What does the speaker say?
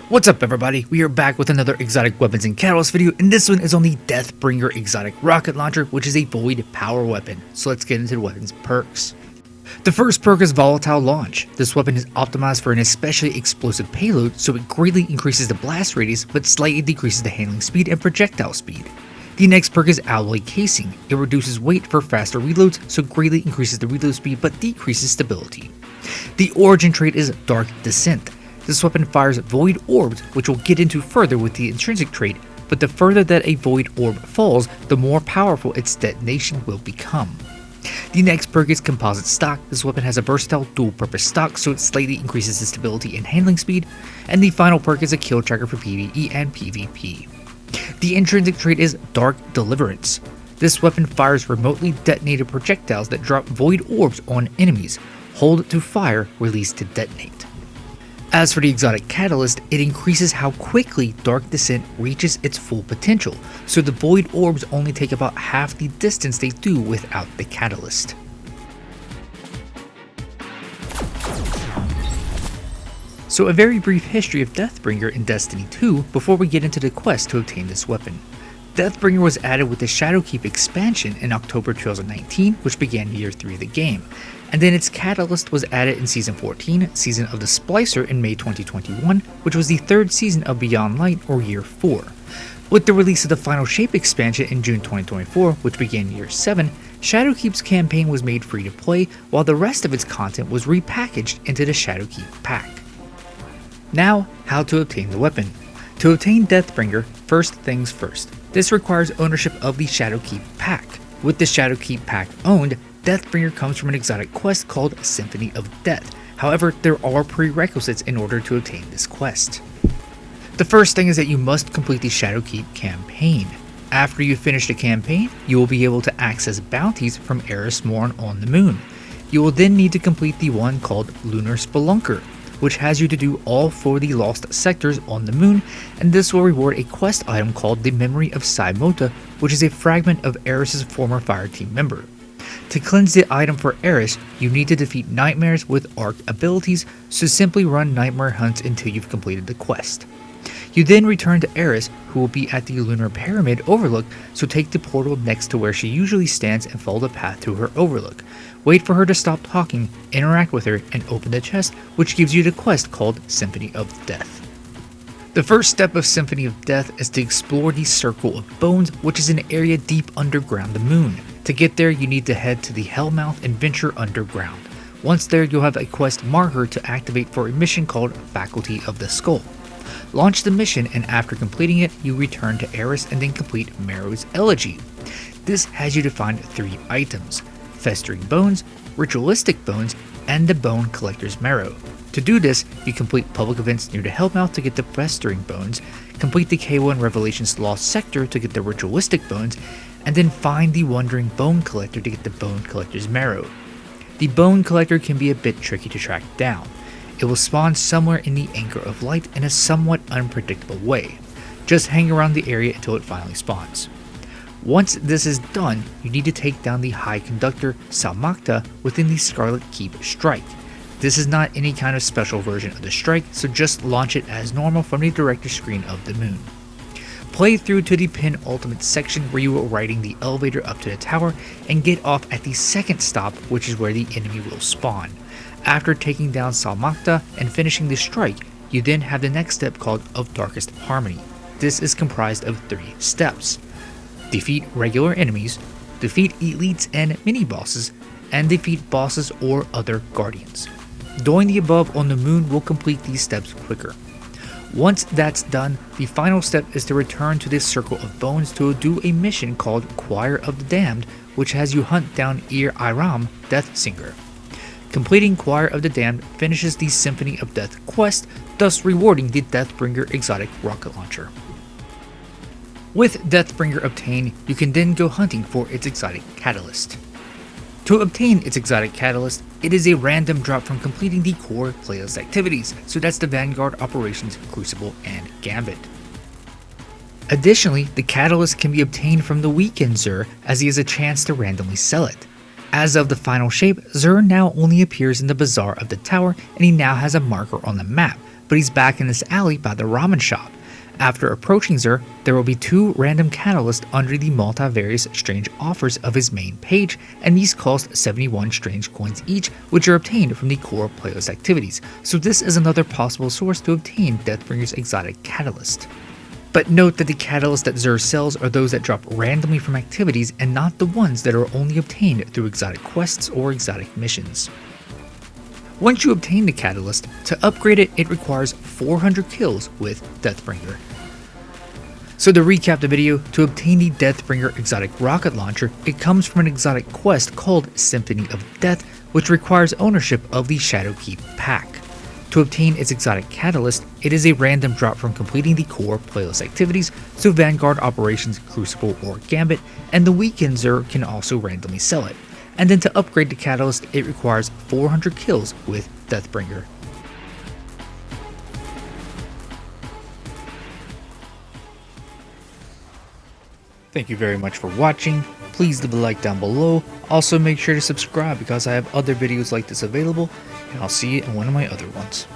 What's up everybody, we are back with another Exotic Weapons and Catalyst video, and this one is on the Deathbringer Exotic Rocket Launcher, which is a void power weapon. So let's get into the weapon's perks. The first perk is Volatile Launch. This weapon is optimized for an especially explosive payload, so it greatly increases the blast radius but slightly decreases the handling speed and projectile speed. The next perk is Alloy Casing. It reduces weight for faster reloads, so greatly increases the reload speed but decreases stability. The origin trait is Dark Descent. This weapon fires void orbs, which we'll get into further with the intrinsic trait, but the further that a void orb falls, the more powerful its detonation will become. The next perk is Composite Stock. This weapon has a versatile dual-purpose stock, so it slightly increases the stability and handling speed. And the final perk is a Kill Tracker for PvE and PvP. The intrinsic trait is Dark Deliverance. This weapon fires remotely detonated projectiles that drop void orbs on enemies. Hold to fire, release to detonate. As for the Exotic Catalyst, it increases how quickly Dark Descent reaches its full potential, so the void orbs only take about half the distance they do without the catalyst. So a very brief history of Deathbringer in Destiny 2 before we get into the quest to obtain this weapon. Deathbringer was added with the Shadowkeep expansion in October 2019, which began year 3 of the game, and then its catalyst was added in Season 14, Season of the Splicer in May 2021, which was the third season of Beyond Light or year 4. With the release of the Final Shape expansion in June 2024, which began year 7, Shadowkeep's campaign was made free to play, while the rest of its content was repackaged into the Shadowkeep pack. Now, how to obtain the weapon. To obtain Deathbringer, first things first. This requires ownership of the Shadowkeep pack. With the Shadowkeep pack owned, Deathbringer comes from an exotic quest called Symphony of Death. However, there are prerequisites in order to obtain this quest. The first thing is that you must complete the Shadowkeep campaign. After you finish the campaign, you will be able to access bounties from Eris Morn on the moon. You will then need to complete the one called Lunar Spelunker, which has you to do all 4 of the lost sectors on the moon, and this will reward a quest item called the Memory of Saimota, which is a fragment of Eris's former fireteam member. To cleanse the item for Eris, you need to defeat nightmares with arc abilities, so simply run nightmare hunts until you've completed the quest. You then return to Eris, who will be at the Lunar Pyramid Overlook, so take the portal next to where she usually stands and follow the path to her overlook. Wait for her to stop talking, interact with her, and open the chest, which gives you the quest called Symphony of Death. The first step of Symphony of Death is to explore the Circle of Bones, which is an area deep underground the moon. To get there, you need to head to the Hellmouth and venture underground. Once there, you'll have a quest marker to activate for a mission called Faculty of the Skull. Launch the mission, and after completing it, you return to Eris and then complete Marrow's Elegy. This has you to find 3 items: Festering Bones, Ritualistic Bones, and the Bone Collector's Marrow. To do this, you complete public events near the Hellmouth to get the Festering Bones, complete the K1 Revelations Lost Sector to get the Ritualistic Bones, and then find the Wandering Bone Collector to get the Bone Collector's Marrow. The Bone Collector can be a bit tricky to track down. It will spawn somewhere in the Anchor of Light in a somewhat unpredictable way. Just hang around the area until it finally spawns. Once this is done, you need to take down the High Conductor Salmakta within the Scarlet Keep Strike. This is not any kind of special version of the strike, so just launch it as normal from the director screen of the moon. Play through to the penultimate section where you are riding the elevator up to the tower and get off at the second stop, which is where the enemy will spawn. After taking down Salmakta and finishing the strike, you then have the next step called Of Darkest Harmony. This is comprised of 3 steps. Defeat regular enemies, defeat elites and mini-bosses, and defeat bosses or other guardians. Doing the above on the moon will complete these steps quicker. Once that's done, the final step is to return to this Circle of Bones to do a mission called Choir of the Damned, which has you hunt down Ir Iram, Death Singer. Completing Choir of the Damned finishes the Symphony of Death quest, thus rewarding the Deathbringer Exotic Rocket Launcher. With Deathbringer obtained, you can then go hunting for its Exotic Catalyst. To obtain its Exotic Catalyst, it is a random drop from completing the core playlist activities, so that's the Vanguard, Operations, Crucible, and Gambit. Additionally, the Catalyst can be obtained from the Weekend Zur, as he has a chance to randomly sell it. As of the Final Shape, Zur now only appears in the Bazaar of the Tower, and he now has a marker on the map, but he's back in this alley by the ramen shop. After approaching Zer, there will be 2 random catalysts under the multivarious strange offers of his main page, and these cost 71 strange coins each, which are obtained from the core playlist activities, so this is another possible source to obtain Deathbringer's exotic catalyst. But note that the catalysts that Zer sells are those that drop randomly from activities and not the ones that are only obtained through exotic quests or exotic missions. Once you obtain the catalyst, to upgrade it, it requires 400 kills with Deathbringer. So to recap the video, to obtain the Deathbringer exotic rocket launcher, it comes from an exotic quest called Symphony of Death, which requires ownership of the Shadowkeep pack. To obtain its exotic catalyst, it is a random drop from completing the core playlist activities, so Vanguard, Operations, Crucible, or Gambit, and the weekend Zer can also randomly sell it. And then to upgrade the catalyst, it requires 400 kills with Deathbringer. Thank you very much for watching. Please leave a like down below. Also make sure to subscribe because I have other videos like this available, and I'll see you in one of my other ones.